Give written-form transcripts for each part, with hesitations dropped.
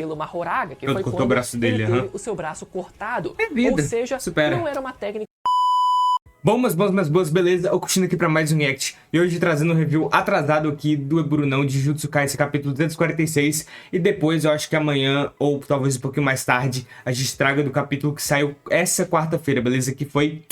uma Horaga, que Eu foi cortou quando o braço dele, ele teve o seu braço cortado. Ou seja, supera. não era uma técnica. Bom, meus bons, minhas boas, beleza? Eu continuo aqui pra mais um react. E hoje trazendo um review atrasado aqui do Eburunão de Jujutsu Kaisen capítulo 246. E depois, eu acho que amanhã, ou talvez um pouquinho mais tarde, a gente traga do capítulo que saiu essa quarta-feira, beleza? Que foi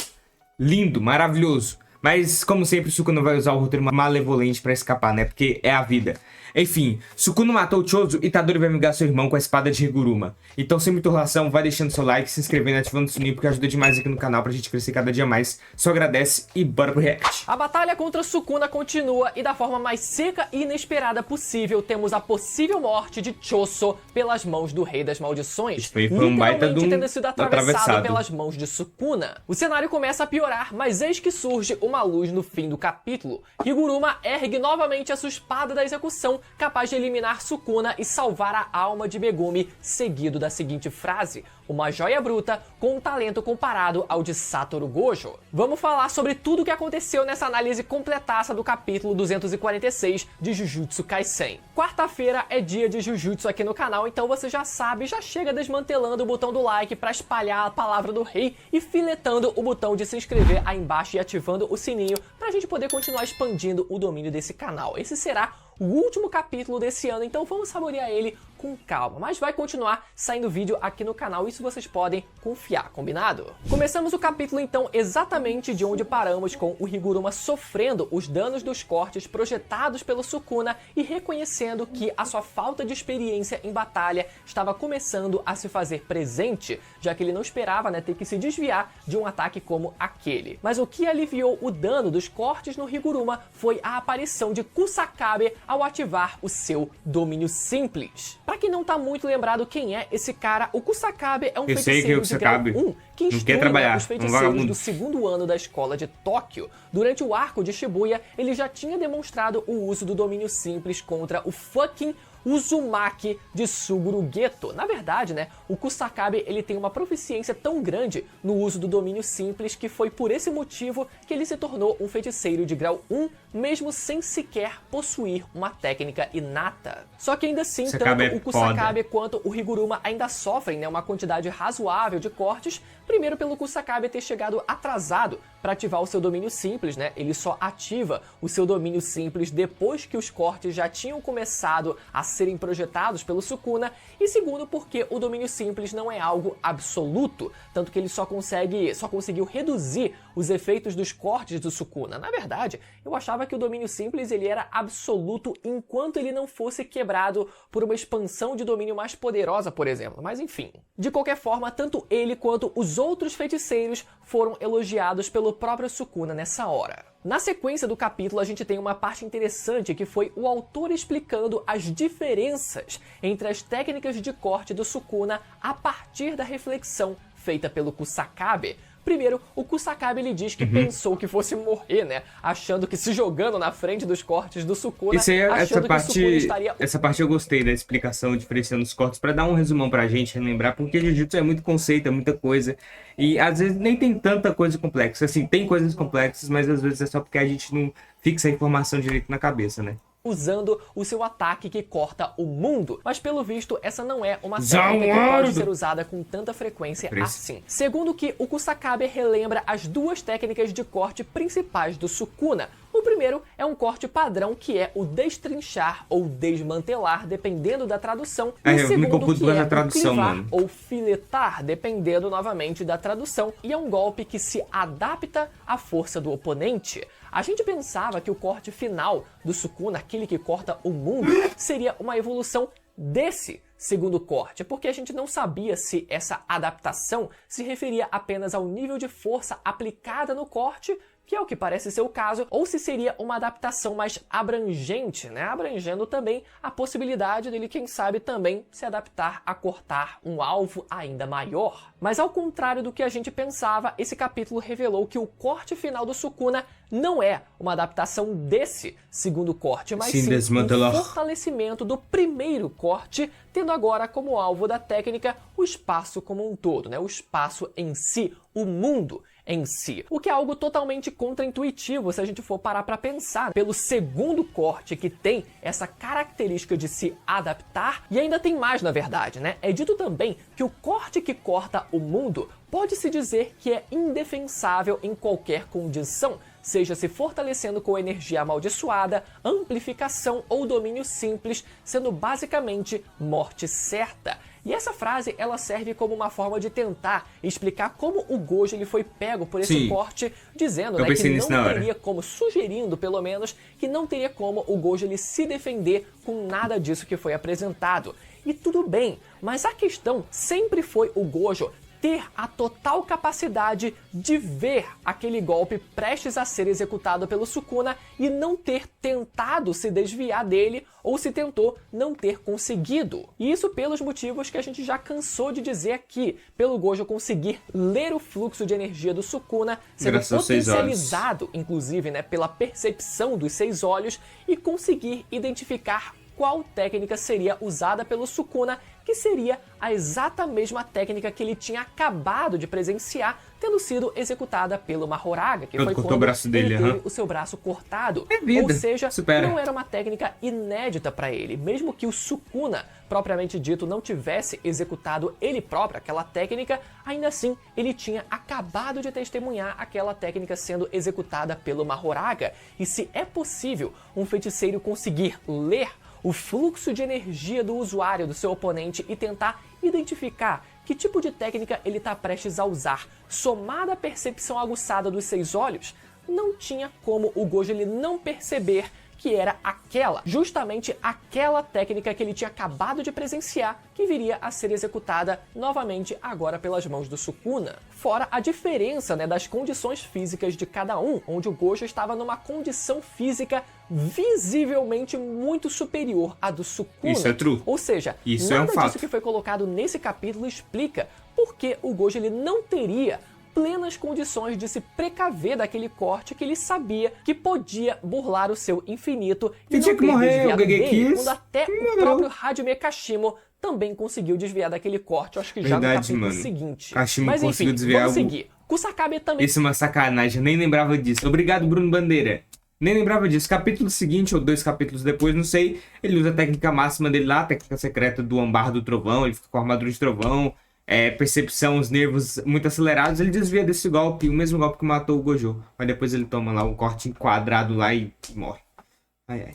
lindo, maravilhoso. Mas, como sempre, o Sukuna vai usar o roteiro malevolente pra escapar, né? Porque é a vida. Enfim, Sukuna matou o Chozo e Itadori vai vingar seu irmão com a espada de Higuruma. Então, sem muita enrolação, vai deixando seu like, se inscrevendo e ativando o sininho, porque ajuda demais aqui no canal pra gente crescer cada dia mais. Só agradece e bora pro react. A batalha contra Sukuna continua e da forma mais seca e inesperada possível, temos a possível morte de Choso pelas mãos do Rei das Maldições. Isso foi um baita de um tendo sido atravessado atravessado pelas mãos de Sukuna. O cenário começa a piorar, mas eis que surge uma luz no fim do capítulo. Higuruma ergue novamente a sua espada da execução, capaz de eliminar Sukuna e salvar a alma de Megumi, seguido da seguinte frase: uma joia bruta com um talento comparado ao de Satoru Gojo. Vamos falar sobre tudo o que aconteceu nessa análise completaça do capítulo 246 de Jujutsu Kaisen. Quarta-feira é dia de Jujutsu aqui no canal, então você já sabe, já chega desmantelando o botão do like para espalhar a palavra do rei e filetando o botão de se inscrever aí embaixo e ativando o sininho pra gente poder continuar expandindo o domínio desse canal. Esse será o último capítulo desse ano, então vamos saborear ele com calma, mas vai continuar saindo vídeo aqui no canal, isso vocês podem confiar, combinado? Começamos o capítulo então exatamente de onde paramos, com o Higuruma sofrendo os danos dos cortes projetados pelo Sukuna e reconhecendo que a sua falta de experiência em batalha estava começando a se fazer presente, já que ele não esperava, né, ter que se desviar de um ataque como aquele. Mas o que aliviou o dano dos cortes no Higuruma foi a aparição de Kusakabe ao ativar o seu domínio simples. Pra quem não tá muito lembrado quem é esse cara, o Kusakabe é um feiticeiro de grau 1 que instrui os feiticeiros do segundo ano da escola de Tóquio. Durante o arco de Shibuya, ele já tinha demonstrado o uso do domínio simples contra o fucking Uzumaki de Suguru Geto. Na verdade, né, o Kusakabe ele tem uma proficiência tão grande no uso do domínio simples que foi por esse motivo que ele se tornou um feiticeiro de grau 1, mesmo sem sequer possuir uma técnica inata. Só que ainda assim, tanto o Kusakabe quanto o Higuruma ainda sofrem, né, uma quantidade razoável de cortes, primeiro pelo Kusakabe ter chegado atrasado para ativar o seu domínio simples, né? Ele só ativa o seu domínio simples depois que os cortes já tinham começado a serem projetados pelo Sukuna, e segundo porque o domínio simples não é algo absoluto, tanto que ele só conseguiu reduzir os efeitos dos cortes do Sukuna. Na verdade, eu achava que o domínio simples ele era absoluto enquanto ele não fosse quebrado por uma expansão de domínio mais poderosa, por exemplo, mas enfim. De qualquer forma, tanto ele quanto os outros feiticeiros foram elogiados pelo próprio Sukuna nessa hora. Na sequência do capítulo, a gente tem uma parte interessante que foi o autor explicando as diferenças entre as técnicas de corte do Sukuna a partir da reflexão feita pelo Kusakabe. Primeiro, o Kusakabe ele diz que pensou que fosse morrer, né? Achando que se jogando na frente dos cortes do Sukuna, achando que o Sukuna estaria... Essa parte eu gostei da explicação, diferenciando os cortes, pra dar um resumão pra gente, relembrar, porque Jujutsu é muito conceito, é muita coisa, e às vezes nem tem tanta coisa complexa. Assim, tem coisas complexas, mas às vezes é só porque a gente não fixa a informação direito na cabeça, né? Usando o seu ataque que corta o mundo. Mas pelo visto, essa não é uma técnica que pode ser usada com tanta frequência assim. Segundo que o Kusakabe relembra as duas técnicas de corte principais do Sukuna. O primeiro é um corte padrão, que é o destrinchar ou desmantelar, dependendo da tradução. E o segundo que é o clivar ou filetar, dependendo novamente da tradução. E é um golpe que se adapta à força do oponente. A gente pensava que o corte final do Sukuna, aquele que corta o mundo, seria uma evolução desse segundo corte, porque a gente não sabia se essa adaptação se referia apenas ao nível de força aplicada no corte, que é o que parece ser o caso, ou se seria uma adaptação mais abrangente, né? Abrangendo também a possibilidade dele, quem sabe, também se adaptar a cortar um alvo ainda maior. Mas ao contrário do que a gente pensava, esse capítulo revelou que o corte final do Sukuna não é uma adaptação desse segundo corte, mas sim um fortalecimento do primeiro corte, tendo agora como alvo da técnica o espaço como um todo, né? O espaço em si, o mundo. em si, o que é algo totalmente contraintuitivo se a gente for parar para pensar. Pelo segundo corte, que tem essa característica de se adaptar, e ainda tem mais na verdade, né? É dito também que o corte que corta o mundo pode-se dizer que é indefensável em qualquer condição, seja se fortalecendo com energia amaldiçoada, amplificação ou domínio simples, sendo basicamente morte certa. E essa frase, ela serve como uma forma de tentar explicar como o Gojo ele foi pego por esse corte, dizendo, né, que não teria como, sugerindo pelo menos, que não teria como o Gojo ele se defender com nada disso que foi apresentado. E tudo bem, mas a questão sempre foi o Gojo ter a total capacidade de ver aquele golpe prestes a ser executado pelo Sukuna e não ter tentado se desviar dele, ou se tentou não ter conseguido. E isso pelos motivos que a gente já cansou de dizer aqui, pelo Gojo conseguir ler o fluxo de energia do Sukuna, sendo potencializado, inclusive, né, pela percepção dos 6 olhos, e conseguir identificar qual técnica seria usada pelo Sukuna, que seria a exata mesma técnica que ele tinha acabado de presenciar, tendo sido executada pelo Mahoraga, que foi quando ele teve o seu braço cortado. Ou seja, não era uma técnica inédita para ele, mesmo que o Sukuna, propriamente dito, não tivesse executado ele próprio aquela técnica, ainda assim ele tinha acabado de testemunhar aquela técnica sendo executada pelo Mahoraga. E se é possível um feiticeiro conseguir ler o fluxo de energia do usuário, do seu oponente, e tentar identificar que tipo de técnica ele está prestes a usar, somada à percepção aguçada dos 6 olhos, não tinha como o Gojo ele não perceber que era justamente aquela técnica que ele tinha acabado de presenciar, que viria a ser executada novamente agora pelas mãos do Sukuna. Fora a diferença, né, das condições físicas de cada um, onde o Gojo estava numa condição física visivelmente muito superior à do Sukuna. Isso é true. Ou seja, nada disso que foi colocado nesse capítulo explica por que o Gojo ele não teria plenas condições de se precaver daquele corte que ele sabia que podia burlar o seu infinito e não ter desviado dele, quando até o próprio Hajime Kashimo também conseguiu desviar daquele corte, eu acho que já no capítulo seguinte. Mas enfim, vamos seguir. Kusakabe também... Isso é uma sacanagem, eu nem lembrava disso. Obrigado, Bruno Bandeira. Nem lembrava disso. Capítulo seguinte, ou 2 capítulos depois, não sei, ele usa a técnica máxima dele lá, a técnica secreta do Ambar do Trovão, ele fica com a armadura de trovão, percepção, os nervos muito acelerados, ele desvia desse golpe, o mesmo golpe que matou o Gojo. Mas depois ele toma lá um corte enquadrado lá e morre. Ai, ai.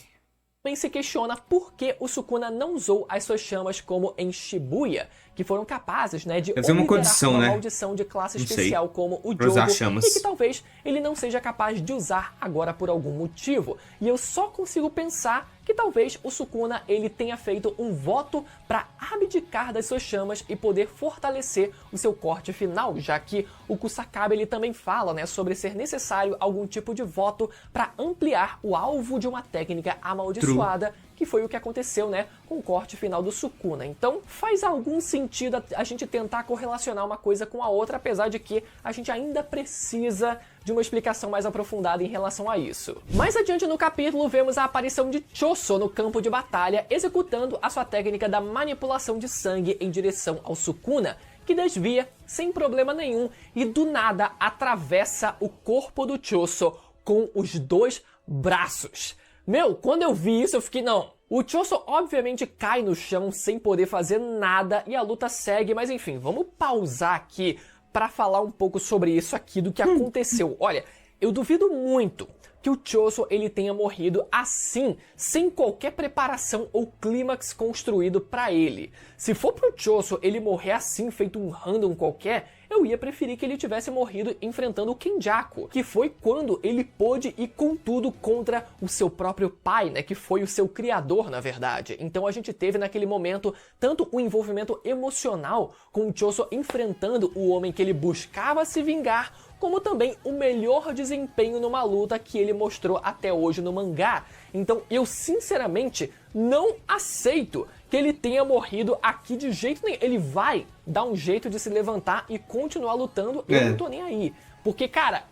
Também se questiona por que o Sukuna não usou as suas chamas como em Shibuya, que foram capazes, né, de obliterar uma maldição de classe especial como o Jogo, e que talvez ele não seja capaz de usar agora por algum motivo. E eu só consigo pensar que talvez o Sukuna ele tenha feito um voto para abdicar das suas chamas e poder fortalecer o seu corte final, já que o Kusakabe ele também fala, né, sobre ser necessário algum tipo de voto para ampliar o alvo de uma técnica amaldiçoada, que foi o que aconteceu, né, com o corte final do Sukuna. Então faz algum sentido a gente tentar correlacionar uma coisa com a outra, apesar de que a gente ainda precisa de uma explicação mais aprofundada em relação a isso. Mais adiante no capítulo, vemos a aparição de Choso no campo de batalha, executando a sua técnica da manipulação de sangue em direção ao Sukuna, que desvia sem problema nenhum e do nada atravessa o corpo do Choso com os 2 braços. Meu, quando eu vi isso eu fiquei, não. O Choso obviamente cai no chão sem poder fazer nada e a luta segue, mas enfim, vamos pausar aqui para falar um pouco sobre isso aqui, do que aconteceu. Olha, eu duvido muito que o Choso ele tenha morrido assim, sem qualquer preparação ou clímax construído para ele. Se for pro Choso ele morrer assim, feito um random qualquer, eu ia preferir que ele tivesse morrido enfrentando o Kenjaku, que foi quando ele pôde ir com tudo contra o seu próprio pai, né, que foi o seu criador, na verdade. Então a gente teve naquele momento tanto o envolvimento emocional com o Choso enfrentando o homem que ele buscava se vingar, como também o melhor desempenho numa luta que ele mostrou até hoje no mangá. Então eu sinceramente não aceito que ele tenha morrido aqui de jeito nenhum. Ele vai dar um jeito de se levantar e continuar lutando, eu não tô nem aí. Porque, cara,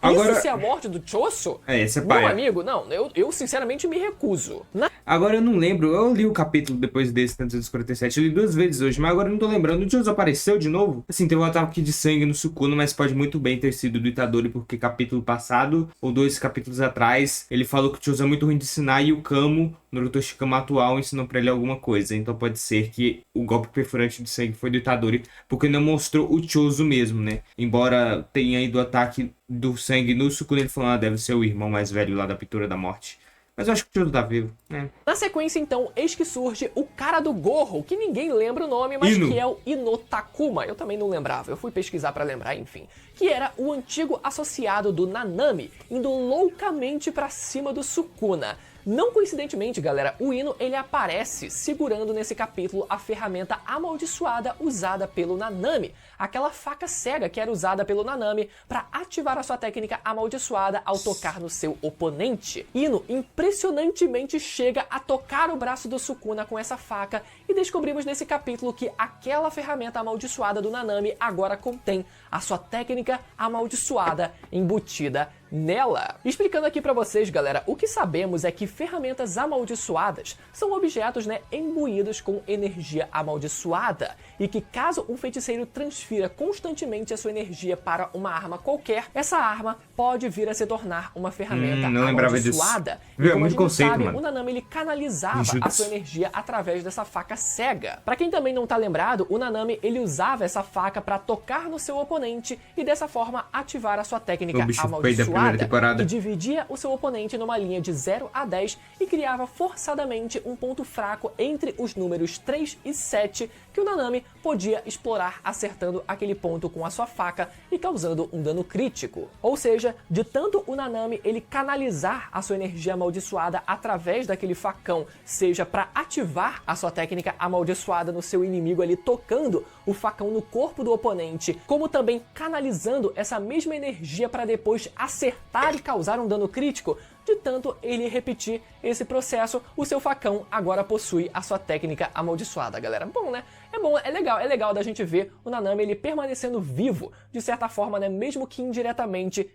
Agora... Isso se é a morte do Choso? Esse é Meu paia. amigo, não, eu sinceramente me recuso. Agora eu não lembro, eu li o capítulo depois desse, 247, eu li 2 vezes hoje, mas agora eu não tô lembrando. O Choso apareceu de novo? Assim, teve um ataque de sangue no Sukuna, mas pode muito bem ter sido do Itadori, porque capítulo passado, ou 2 capítulos atrás, ele falou que o Choso é muito ruim de ensinar e o Kamo, Naruto Shikama atual, ensinou pra ele alguma coisa. Então pode ser que o golpe perfurante de sangue foi do Itadori, porque não mostrou o Choso mesmo, né? Embora tenha ido o ataque do sangue no Sukuna, ele falou, deve ser o irmão mais velho lá da Pintura da Morte. Mas eu acho que o Choso tá vivo, né? Na sequência, então, eis que surge o cara do gorro, que ninguém lembra o nome, mas que é o Inotakuma. Eu também não lembrava, eu fui pesquisar pra lembrar, enfim. Que era o antigo associado do Nanami, indo loucamente pra cima do Sukuna. Não coincidentemente, galera, o Ino ele aparece segurando nesse capítulo a ferramenta amaldiçoada usada pelo Nanami, aquela faca cega que era usada pelo Nanami para ativar a sua técnica amaldiçoada ao tocar no seu oponente. Ino impressionantemente chega a tocar o braço do Sukuna com essa faca e descobrimos nesse capítulo que aquela ferramenta amaldiçoada do Nanami agora contém a sua técnica amaldiçoada embutida nela. Explicando aqui pra vocês, galera, o que sabemos é que ferramentas amaldiçoadas são objetos, imbuídos com energia amaldiçoada e que caso um feiticeiro transfira constantemente a sua energia para uma arma qualquer, essa arma pode vir a se tornar uma ferramenta amaldiçoada. E como a gente sabe, o Nanami ele canalizava a sua energia através dessa faca cega. Pra quem também não tá lembrado, o Nanami ele usava essa faca para tocar no seu oponente e dessa forma ativar a sua técnica amaldiçoada. Que dividia o seu oponente numa linha de 0 a 10 e criava forçadamente um ponto fraco entre os números 3 e 7 que o Nanami podia explorar acertando aquele ponto com a sua faca e causando um dano crítico. Ou seja, de tanto o Nanami ele canalizar a sua energia amaldiçoada através daquele facão, seja para ativar a sua técnica amaldiçoada no seu inimigo ali tocando o facão no corpo do oponente, como também canalizando essa mesma energia para depois acertar e causar um dano crítico. De tanto ele repetir esse processo, o seu facão agora possui a sua técnica amaldiçoada, galera. Bom, né? É legal da gente ver o Nanami ele permanecendo vivo, de certa forma, mesmo que indiretamente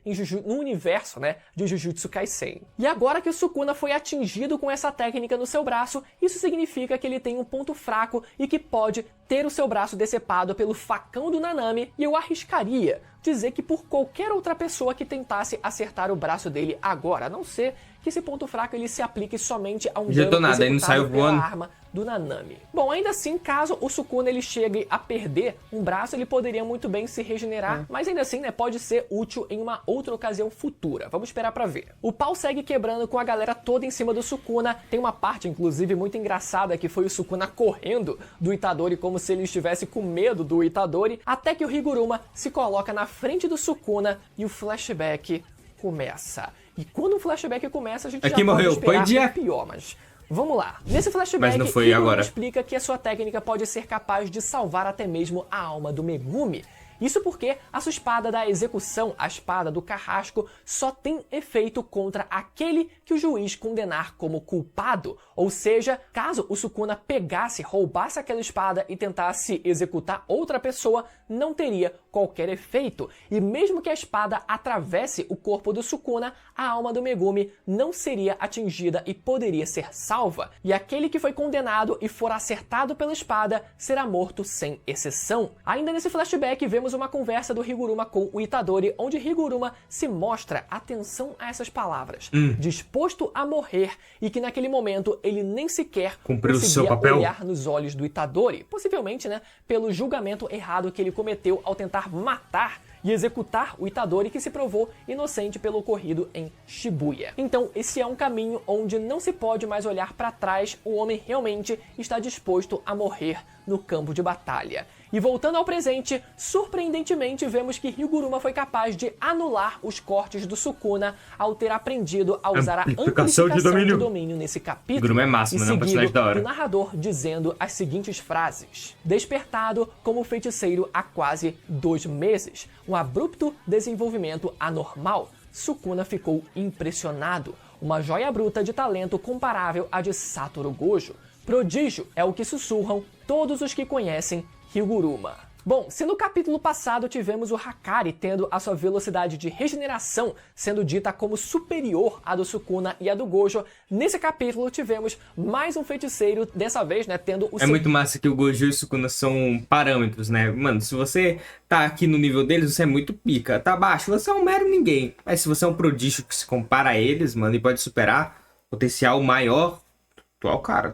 no universo, de Jujutsu Kaisen. E agora que o Sukuna foi atingido com essa técnica no seu braço, isso significa que ele tem um ponto fraco e que pode ter o seu braço decepado pelo facão do Nanami, e eu arriscaria dizer que por qualquer outra pessoa que tentasse acertar o braço dele agora, a não ser que esse ponto fraco ele se aplique somente a um dano executado pela arma do Nanami. Bom, ainda assim, caso o Sukuna ele chegue a perder um braço, ele poderia muito bem se regenerar, mas ainda assim, pode ser útil em uma outra ocasião futura. Vamos esperar pra ver. O pau segue quebrando com a galera toda em cima do Sukuna. Tem uma parte, inclusive, muito engraçada, que foi o Sukuna correndo do Itadori como se ele estivesse com medo do Itadori, até que o Higuruma se coloca na frente do Sukuna e o flashback começa. E quando o flashback começa, a gente já pode esperar o pior, mas vamos lá. Nesse flashback, Higuruma explica que a sua técnica pode ser capaz de salvar até mesmo a alma do Megumi. Isso porque a sua espada da execução, a espada do carrasco, só tem efeito contra aquele que o juiz condenar como culpado. Ou seja, caso o Sukuna roubasse aquela espada e tentasse executar outra pessoa, não teria qualquer efeito. E mesmo que a espada atravesse o corpo do Sukuna, a alma do Megumi não seria atingida e poderia ser salva. E aquele que foi condenado e for acertado pela espada será morto sem exceção. Ainda nesse flashback, vemos uma conversa do Higuruma com o Itadori, onde Higuruma se mostra, atenção a essas palavras, disposto a morrer, e que naquele momento ele nem sequer conseguia olhar nos olhos do Itadori, possivelmente, pelo julgamento errado que ele cometeu ao tentar matar e executar o Itadori, que se provou inocente pelo ocorrido em Shibuya. Então, esse é um caminho onde não se pode mais olhar para trás, o homem realmente está disposto a morrer no campo de batalha. E voltando ao presente, surpreendentemente vemos que Higuruma foi capaz de anular os cortes do Sukuna ao ter aprendido a usar a amplificação de domínio nesse capítulo. Higuruma é máximo, um personagem da hora. O narrador dizendo as seguintes frases: despertado como feiticeiro há quase 2 meses, um abrupto desenvolvimento anormal, Sukuna ficou impressionado, uma joia bruta de talento comparável à de Satoru Gojo. Prodígio é o que sussurram todos os que conhecem Higuruma. Bom, se no capítulo passado tivemos o Hakari tendo a sua velocidade de regeneração sendo dita como superior à do Sukuna e à do Gojo, nesse capítulo tivemos mais um feiticeiro, dessa vez, né, tendo o É muito massa que o Gojo e o Sukuna são parâmetros, né? Mano, se você tá aqui no nível deles, você é muito pica. Tá abaixo, você é um mero ninguém. Mas se você é um prodígio que se compara a eles, mano, e pode superar, potencial maior, tu é o cara.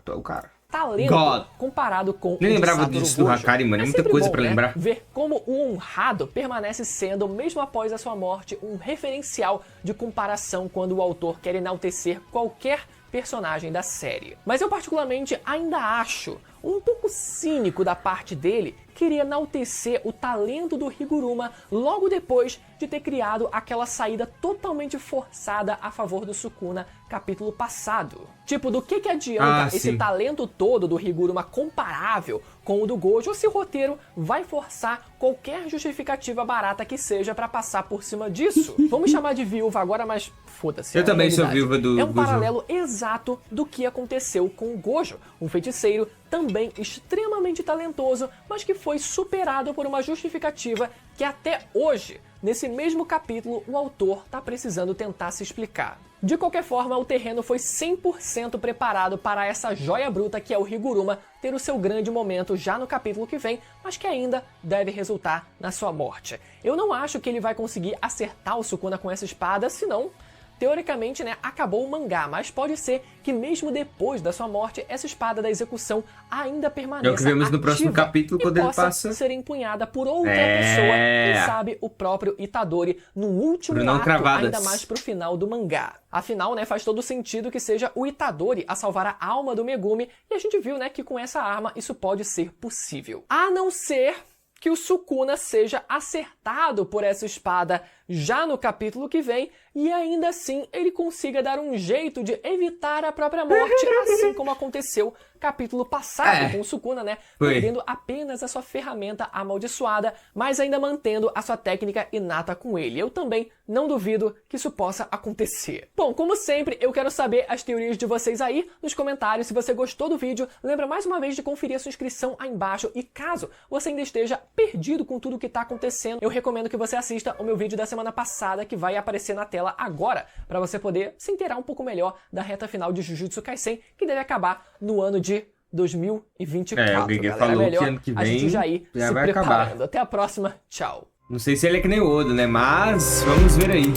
talento God. comparado com Nem o de lembrava Satoru disso do Gojo. Hakari, mano. É muita sempre coisa bom, pra né, lembrar. ver como o honrado permanece sendo, mesmo após a sua morte, um referencial de comparação quando o autor quer enaltecer qualquer personagem da série. Mas eu particularmente ainda acho um pouco cínico da parte dele querer enaltecer o talento do Higuruma logo depois de ter criado aquela saída totalmente forçada a favor do Sukuna capítulo passado. Tipo, do que adianta esse sim. talento todo do Higuruma comparável com o do Gojo se o roteiro vai forçar qualquer justificativa barata que seja pra passar por cima disso? Vamos chamar de viúva agora, mas foda-se. Eu é a também sou realidade. viúva do É um Gojo. paralelo exato do que aconteceu com o Gojo, um feiticeiro também extremamente talentoso, mas que foi superado por uma justificativa que até hoje, nesse mesmo capítulo, o autor tá precisando tentar se explicar. De qualquer forma, o terreno foi 100% preparado para essa joia bruta que é o Higuruma ter o seu grande momento já no capítulo que vem, mas que ainda deve resultar na sua morte. Eu não acho que ele vai conseguir acertar o Sukuna com essa espada, senão, teoricamente, né, acabou o mangá, mas pode ser que mesmo depois da sua morte, essa espada da execução ainda permaneça É o que vemos no próximo ativa capítulo, e quando ele possa passa. ser empunhada por outra pessoa, quem sabe o próprio Itadori, no último Brunão ato, Cravadas. ainda mais pro final do mangá. Afinal, né, faz todo sentido que seja o Itadori a salvar a alma do Megumi, e a gente viu, né, que com essa arma isso pode ser possível. A não ser que o Sukuna seja acertado por essa espada já no capítulo que vem, e ainda assim ele consiga dar um jeito de evitar a própria morte, assim como aconteceu capítulo passado com o Sukuna, né, perdendo apenas a sua ferramenta amaldiçoada, mas ainda mantendo a sua técnica inata com ele. Eu também não duvido que isso possa acontecer. Bom, como sempre, eu quero saber as teorias de vocês aí nos comentários. Se você gostou do vídeo, lembra mais uma vez de conferir a sua inscrição aí embaixo, e caso você ainda esteja perdido com tudo o que está acontecendo, eu recomendo que você assista o meu vídeo da semana passada, que vai aparecer na tela agora, para você poder se inteirar um pouco melhor da reta final de Jujutsu Kaisen, que deve acabar no ano de 2024. O Gege galera. falou Melhor que ano que a gente vem já ir já se vai preparando. acabar. Até a próxima, tchau. Não sei se ele é que nem o Oda, né? Mas vamos ver aí.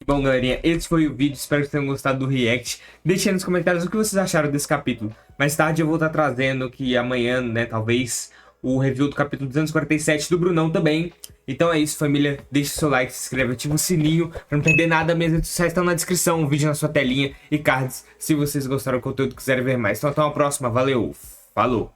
Bom, galerinha, esse foi o vídeo. Espero que tenham gostado do react. Deixem nos comentários o que vocês acharam desse capítulo. Mais tarde eu vou estar trazendo, que amanhã, né, talvez, o review do capítulo 247 do Brunão também. Então é isso, família. Deixe seu like, se inscreve, ativa o sininho pra não perder nada. Minhas redes sociais estão na descrição, o vídeo na sua telinha e cards se vocês gostaram do conteúdo e quiserem ver mais. Então até uma próxima. Valeu. Falou.